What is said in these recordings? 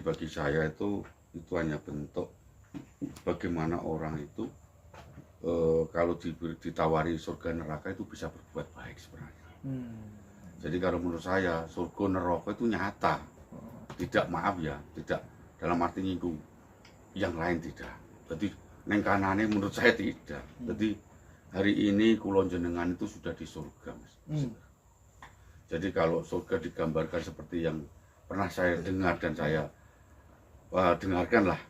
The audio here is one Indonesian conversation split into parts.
bagi saya itu hanya bentuk bagaimana orang itu kalau ditawari surga neraka itu bisa berbuat baik sebenarnya. Jadi kalau menurut saya surga neraka itu nyata, tidak, maaf ya, tidak dalam arti nyinggung yang lain, tidak. Jadi neng kanane menurut saya tidak. Jadi hari ini kulon jenengan itu sudah di surga, Mas. Jadi kalau surga digambarkan seperti yang pernah saya dengar dan saya dengarkan lah,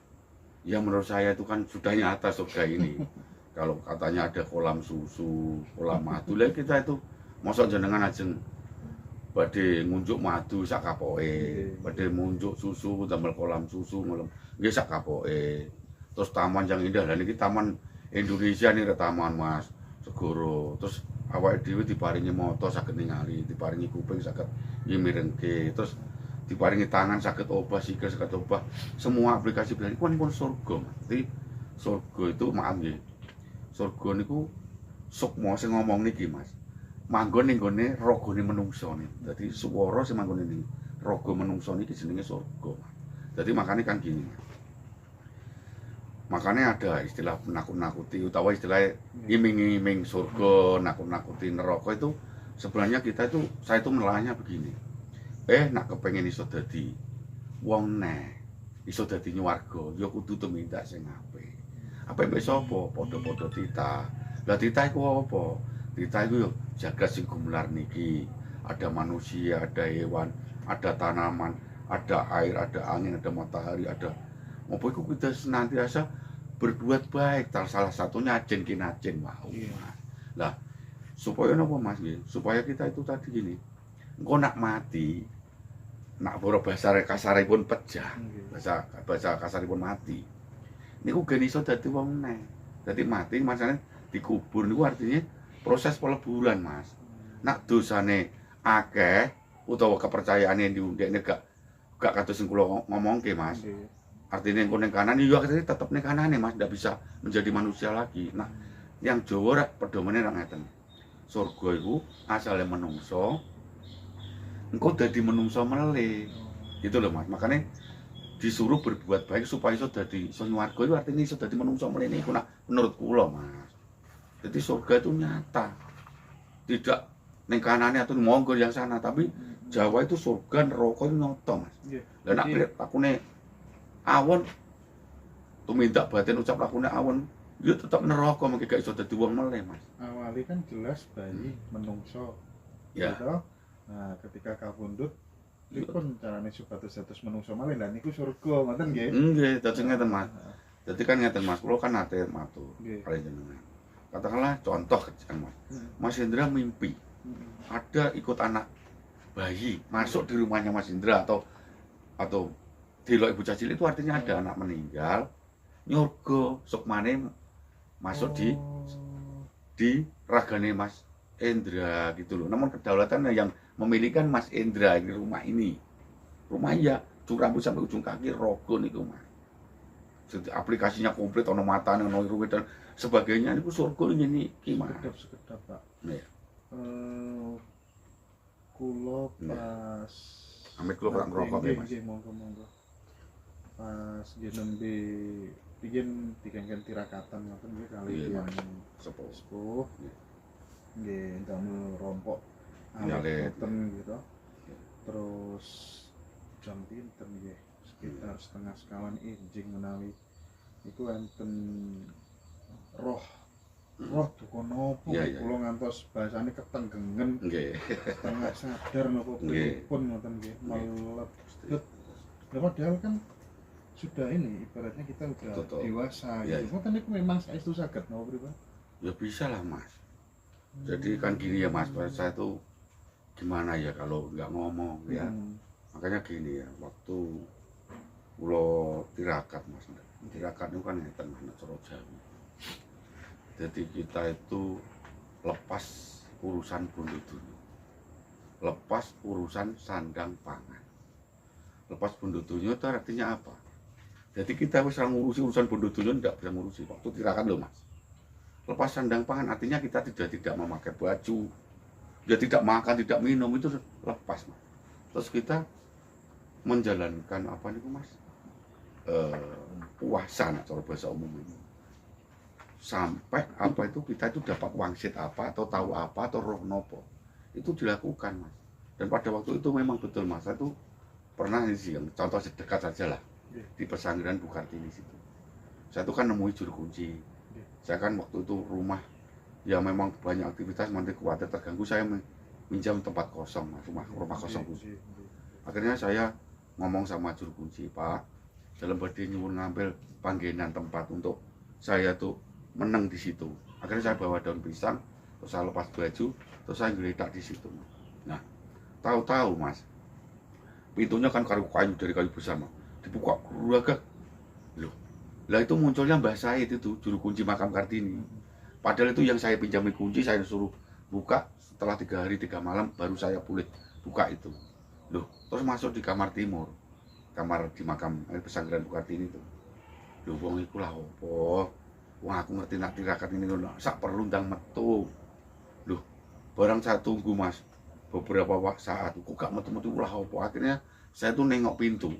ya menurut saya itu kan sudah nyata surga ini. Kalau katanya ada kolam susu, kolam madu, lah kita itu mosok jenengan ajeng badhe ngunjuk madu sak kapoke, badhe ngunjuk susu damel kolam susu ngelem nggih sak kapoke. Terus taman yang indah, dan ini taman Indonesia nih, taman Mas Segoro. Terus awake dhewe diparingi mata saged ningali, diparingi kuping saged mirengke, terus diparingi tangan saged obah, sikil saged obah. Semua aplikasi ini pun surga. Jadi surga itu, maaf nggih, surga niku sukma sing ngomong niki Mas, manggon ning gone ragane menungso niki. Dadi swara sing manggon ning raga menungso niki jenenge surga. Jadi makanya kan gini, makanya ada istilah nakut-nakuti utawa istilah iming-iming surga, nakut-nakuti neraka. Itu sebenarnya kita itu, saya itu menelahnya begini, nak kepengen iso dadi wong iso dadi nyuwarga, ya kudu tumindak sing apik. Apik mbek sapa? Padha-padha titah. Lah titah iku apa? Titah iku yo jagat sing gumelar niki. Ada manusia, ada hewan, ada tanaman, ada air, ada angin, ada matahari, ada apa iku kita senantiasa berbuat baik. Salah satunya ajen kinajen mau. Lah supaya napa Mas nggih? Supaya kita itu tadi gini. Engko nak mati, nak boro bahasa kasaripun pejah. Bahasa kasaripun mati. Niku gen iso dadi wong neh. Dadi mati masane dikubur niku artinya proses peleburan, Mas. Nak dosane akeh utawa kepercayaane diundekne gak kados sing kula ngomongke, Mas. Artinya engko ning kanan ya tetep ning kanane, Mas, ndak bisa menjadi manusia lagi. Nah, yang Jawa rek pedomane ra ngeten. Surga iku asale menungso, engko dadi menungso meleh. Gitu loh, Mas. Makanya disuruh berbuat baik supaya iso dadi nyuwarga, itu artinya iso dadi menungso meleh niku menurut kula, Mas. Jadi surga itu nyata. Tidak ning kanane atau monggo yang sana, tapi Jawa itu surga neraka itu nyata, Mas. Lah nek lakune awon tumindak batin ucap lakune awon, ya tetep neraka mengki gak iso dadi wong meleh, Mas. Awalnya kan jelas bayi menungso. Ya. Gitu? Nah, ketika kapundhut dipun carane supados dados menungso malih lan niku surga, ngoten nggih? Nggih, dadi ngeten, Mas. Dadi kan ngeten, Mas, kula kan nate matur kali jenengan. Katakanlah contoh kan, Mas. Mas Indra mimpi ada ikut anak bayi masuk di rumahnya Mas Indra atau delok ibu cacil, itu artinya ada anak meninggal, nyurga sukmane masuk di ragane Mas Indra gitu loh. Namun kedaulatan yang memilikan Mas Indra di rumah ini. Rumah ya, rambut sampai ujung kaki rogo niku, Mas. Jadi aplikasinya komplit, ono matane, ono iruwe dan sebagainya, niku surga ini iki, Mas. Sekedap, Pak. Iya. Kula pas amit kula kurang ngerokok ya, Mas. Nggih, monggo. Pas nggih nembe bikin digengken tirakatan ngoten nggih kali yang sepuh. Nggih, damel rompok ngoten gitu. Terus jam pinten nggih, sekitar setengah sekawan enjing menawi iku enten roh duka napa kula ngantos bahasane ketenggengen nggih, setengah sadar napa pripun ngoten nggih, meledet. Padahal kan sudah ini ibaratnya kita udah dewasa gitu. Ngoten niku memang saestu saged napa pripun? Ya bisa lah, Mas. Jadi kan gini ya, Mas, saya tuh gimana ya kalau nggak ngomong ya. Makanya gini ya, waktu kula tirakat, Mas. Tirakat itu kan ngeten anak cara Jawa. Jadi kita itu lepas urusan bondo dunya, lepas urusan sandang pangan. Lepas bondo dunya itu artinya apa? Jadi kita wis ngurusi urusan bondo dunya, ndak bisa ngurusi. Waktu tirakat loh, Mas. Lepas sandang pangan artinya kita tidak memakai baju, dia tidak makan, tidak minum, itu lepas, Mas. Terus kita menjalankan apa nih, Mas? puasa nak cara bahasa umum ini. Sampai apa itu kita itu dapat wangsit apa atau tahu apa atau roh nopo itu dilakukan Mas. Dan pada waktu itu memang betul Mas, saya itu pernah sih yang contoh sedekat saja lah di pesanggeran Bukartini situ. Saya itu kan nemui juru kunci. Saya kan waktu itu rumah ya memang banyak aktivitas, nanti khawatir terganggu, saya minjam tempat kosong Mas, rumah kosong. Akhirnya saya ngomong sama juru kunci, Pak, dalam badi nyuwun ngambil panggenan tempat untuk saya tuh menang di situ. Akhirnya saya bawa daun pisang, terus saya lepas baju, terus saya geletak di situ. Nah, tahu-tahu Mas, pintunya kan kayu dari kayu besar, Mas. Dibuka agak, loh, lah itu munculnya Mbah Said itu juru kunci makam Kartini. Padahal itu yang saya pinjami kunci, saya suruh buka setelah 3 hari 3 malam baru saya boleh buka itu. Loh, terus masuk di kamar timur, kamar di makam pesanggeran Kartini itu. Loh, wong iku lah opo? Wah, aku ngerti nak tirakat ini loh, sak perlu ndang metu. Loh, barang saya tunggu Mas, beberapa saat, kok gak metu-metu lah opo. Akhirnya saya tuh nengok pintu.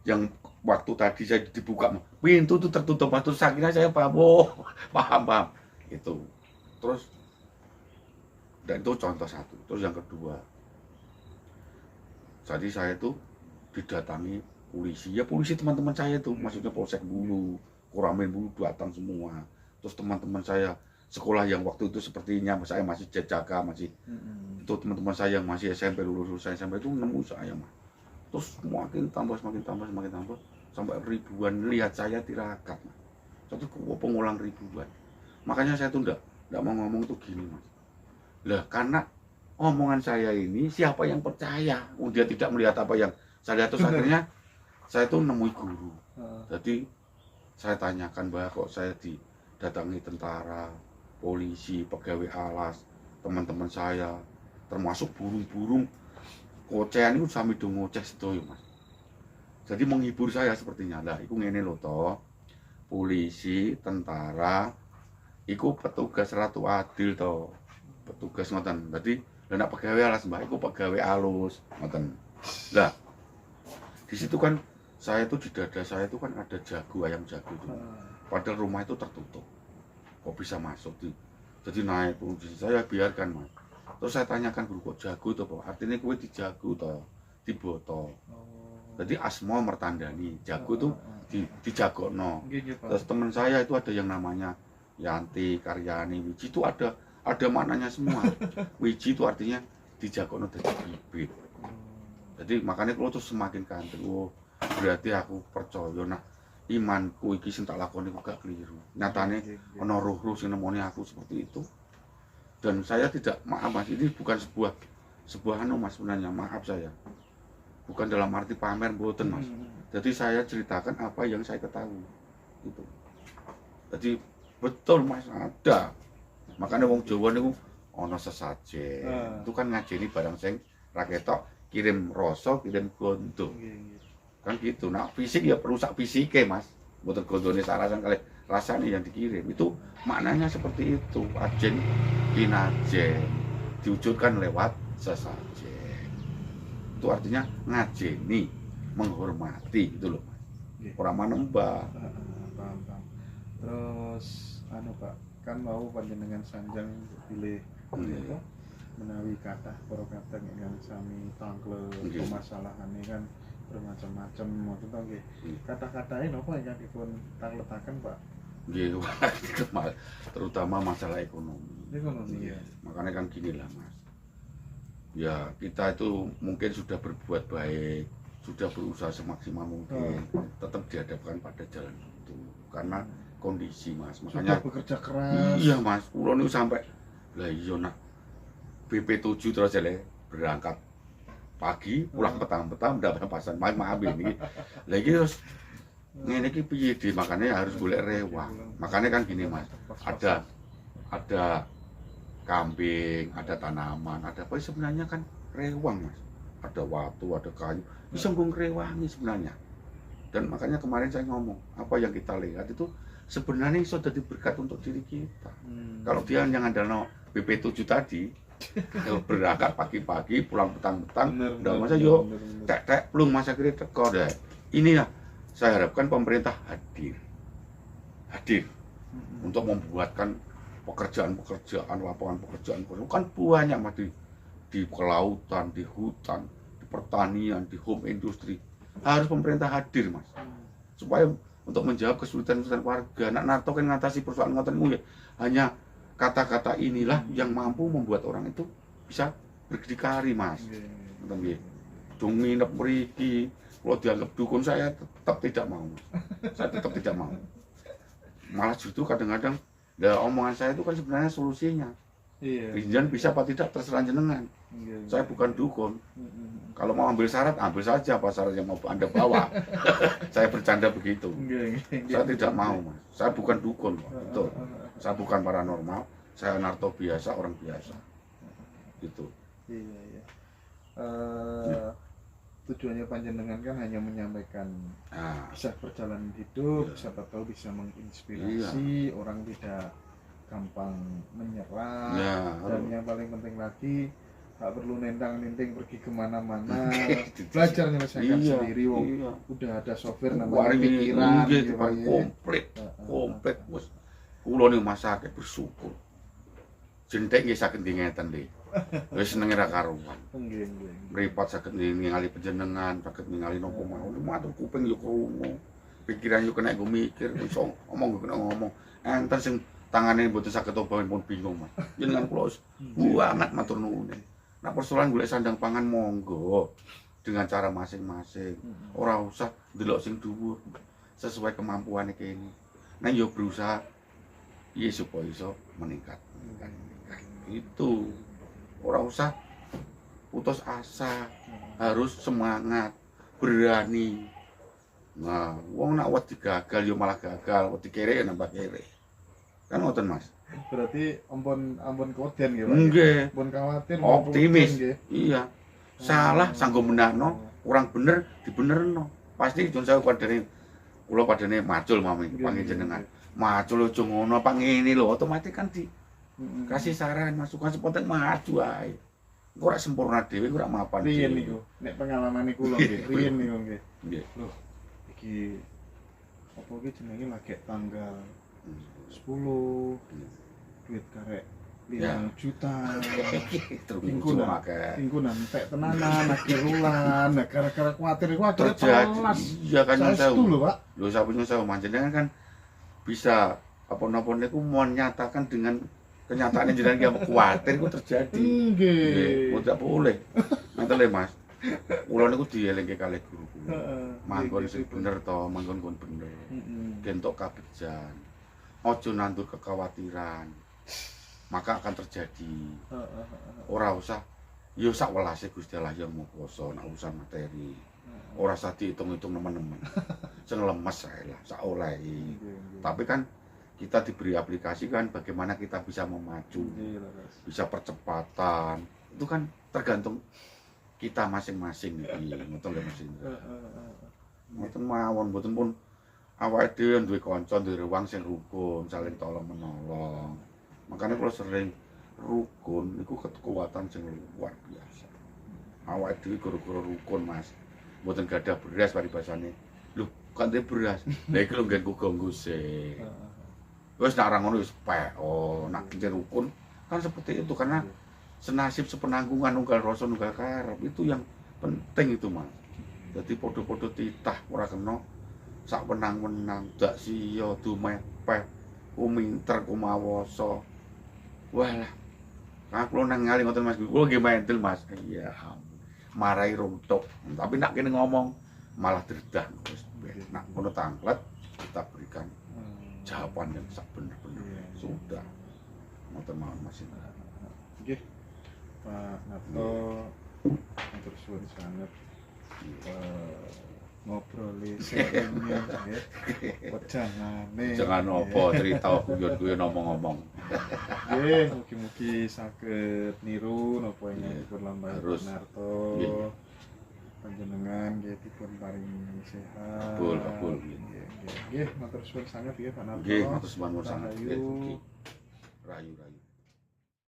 Yang waktu tadi saya dibuka, pintu tuh tertutup Mas, terus akhirnya saya paham, oh, paham. Itu. Terus, dan itu contoh satu. Terus yang kedua, jadi saya tuh didatangi polisi, ya polisi teman-teman saya tuh, maksudnya Polsek Bulu, Koramil Bulu datang semua. Terus teman-teman saya sekolah yang waktu itu sepertinya saya masih jajaka, masih itu teman-teman saya yang masih SMP, lulus SMP itu nemu saya Mas. Terus semakin tambah sampai ribuan lihat saya tirakat Mas. Satu pengulang ribuan. Makanya saya tuh enggak mau ngomong tuh gini Mas. Lah karena omongan saya ini siapa yang percaya? Dia tidak melihat apa yang saya lihat. Terus akhirnya saya tuh nemui guru. Jadi saya tanyakan bahwa kok saya didatangi tentara, polisi, pegawai alas, teman-teman saya, termasuk burung-burung kocean itu sami do ngoceh sedoyo Mas. Jadi menghibur saya sepertinya. Lah iku ngene lho toh. Polisi, tentara iku petugas Ratu Adil toh. Petugas ngoten. Dadi lah nek pegawai alas Mbah iku pegawai alus ngoten. Lah di situ kan saya tuh di dada saya itu kan ada jago, ayam jago itu. Padahal rumah itu tertutup. Kok bisa masuk di? Jadi naik turun saya biarkan Mas. Terus saya tanyakan guru, kok jago tuh Pak? Artinya kue dijago toh, diboto. Jadi asmo mertandani, jago tuh dijagono. Terus teman saya itu ada yang namanya Yanti, Karyani, Wiji itu ada maknanya semua. Wiji itu artinya dijagono dari bibit. Jadi makanya kalau tuh semakin ganteng, berarti aku percaya nah imanku iki sing tak lakoni kok gak keliru. Nyatane ana roh-roh sing nemoni aku seperti itu. Dan saya tidak, maaf Mas, ini bukan sebuah anu Mas sebenarnya, maaf saya. Bukan dalam arti pamer mboten Mas. Jadi saya ceritakan apa yang saya ketahui. Itu. Jadi betul Mas ada. Makanya wong Jawa niku ana sesajen. Itu kan ngajeni barang sing ra ketok, kirim rasa, kirim gondo. Kan gitu. Nah fisik ya perusak fisiknya Mas, bukan gondone sarasan kali rasanya yang dikirim itu maknanya seperti itu. Ajen pinajen diwujudkan lewat sesajen, itu artinya ngajeni, menghormati itu loh Mas. Orang manembah. Paham. Terus anu Pak, kan mau panjenengan sanjang pilih itu menawi kathah para kadang ingkang sami tangkel permasalahan ini kan bermacam-macam, maksudnya nggih. Kata-katanya napa yang dipun tangletaken Pak? Nggih, terutama masalah ekonomi. Ekonomi ya. Makanya kan gini lah Mas. Ya kita itu mungkin sudah berbuat baik, sudah berusaha semaksimal mungkin, tetap dihadapkan pada jalan itu karena kondisi Mas. Makanya sudah bekerja keras. Iya Mas, kula niku sampai lah iya nak BP7 terus jale berangkat pagi pulang petang-petang udah pasan maaf ini lagi terus ngene iki piye di makanya harus golek rewang. Makanya kan gini Mas, ada kambing, ada tanaman, ada apa sebenarnya kan rewang Mas. Ada watu, ada kayu, bisa ngrewangi sebenarnya. Dan makanya kemarin saya ngomong, apa yang kita lihat itu sebenarnya iso dadi berkat untuk diri kita. Kalau dia yang andalno BP7 tadi berangkat pagi-pagi pulang petang-petang udah masa yo tek-tek belum masa kira teko deh ini ya saya harapkan pemerintah hadir untuk membuatkan pekerjaan-pekerjaan, lapangan pekerjaan. Kan banyak mas di kelautan, di hutan, di pertanian, di home industri. Harus pemerintah hadir mas, supaya untuk menjawab kesulitan warga. Nak narto kan ngatasi persoalan ngoten ya hanya kata-kata inilah yang mampu membuat orang itu bisa berdikari mas. Ngoten nggih. Dung nginep mriki, kalau dianggap dukun saya tetap tidak mau. Saya tetap tidak mau. Malah justru kadang-kadang omongan saya itu kan sebenarnya solusinya. Rinjan bisa apa tidak terserah jenengan. Saya bukan dukun. Kalau mau ambil syarat, ambil saja apa syarat yang mau Anda bawa. Saya bercanda begitu. Saya tidak mau, mas. Saya bukan dukun, betul. Saya bukan paranormal. Saya narto biasa, orang biasa. Gitu. Iya. Tujuannya panjenengan kan hanya menyampaikan kisah perjalanan hidup, siapa tahu bisa menginspirasi orang tidak gampang menyerah, dan yang paling penting lagi gak perlu nentang-nenting pergi kemana-mana, belajar menyelesaikan sendiri. Udah ada software namanya pikiran komplit bos. Kulo nih masake bersyukur jentek nggih saged ngeten nggih. Wis senenge ra karuan. Mripat saged ningali panjenengan, saged ningali napa mawon. Matur kuping yo krungu. Pikiran yo kena nggo mikir, iso ngomong kena ngomong. Enten sing tangane mboten saged obah pun bingung, Mas. Jenengan kula banget matur nuwun. Nek persoalan golek sandang pangan monggo dengan cara masing-masing. Ora usah ndelok sing dhuwur. Sesuai kemampuane kene. Nek yo berusaha supaya iso meningkat. Itu ora usah putus asa, harus semangat, berani. Nah, wong nak wedi gagal yo malah gagal, wedi kere nambah kere. Kan ngoten Mas. Berarti ampun koden nggih Pak. Nggih. Ampun kuwatir, optimis. Iya. Salah sanggo menahno, kurang bener dibenerno. Pasti jon saya padane kula padane macul mami panggih jenengan. Macul aja ngono apa ngene lho, otomatis kan kasih saran, masukan sepenting maju ae. Ora sempurna dhewe ora mapan. Riyen niku, nek pengalamane kula nggih, riyen niku nggih. Nggih. Loh, iki apa iki jenenge lagi tanggal 10 duit karek 5 juta. Tingkunan tek tenanan akhir bulan. Nah, gara-gara kuwatir iku akhire telas. Iya kan saya. Lho, Pak. Lho sapunya saya manjenengan kan bisa apa-apa niku menyatakan dengan kenyataan jenengan yang kuwatir iku terjadi. Nggih. Tidak boleh. Ngoten lho Mas. Kula niku dielingke kalih guru kula. Manggon sing bener to, manggon kon bener. Gentok kabejan. Aja nandur kekhawatiran. Maka akan terjadi. Ora usah yo sak welase Gusti Allah yang mau kuwasa nek urusan materi. Ora usah diitung-itung teman-teman. Sing lemes ae lah sak olehe. Tapi kan kita diberi aplikasi kan bagaimana kita bisa memacu, bisa percepatan. Itu kan tergantung kita masing-masing iki. Ngoten lho Mas. Ngoten mawon mboten pun awake dhewe duwe kanca, duwe ruang sing rukun, saling tolong-menolong. Makanya kalau sering rukun itu kekuatan sing luar biasa. Awake dhewe guru-guru rukun Mas. Mboten gadah beras paribasane. Lho, kan dhe beras. Lah iki lho nggenku ganggu sih. Wis nak ngono wis pek. Oh, nak rukun kan seperti itu karena senasib sepenanggungan nunggal rasa nunggal karep itu yang penting itu Mas. Jadi podo-podo titah ora kena sak wenang-wenang dak siya dumepeh kuminter kumawasa. Walah. Nah, kula nang ngali ngoten Mas. Kula nggih mentil Mas. Iya. Marai runtuk. Tapi nak kene ngomong malah derdah. Nak ngono tanglet kita berikan jawaban yang sak bener-bener. Sudah. Ngoten mawon Mas. Nggih. Pak Narto matur suwun sanget. Ngobroli sebenarnya nggih. Jangan apa cerita guyon-guyon ngomong-ngomong. Nggih, mugi-mugi saged niru napa ingkang lambai Pak Narto. Panjenengan nggih dipun paringi sehat. Betul. Nggih, matur suwun sanget nggih Pak Narto. Nggih, matur suwun sanget. Rayu.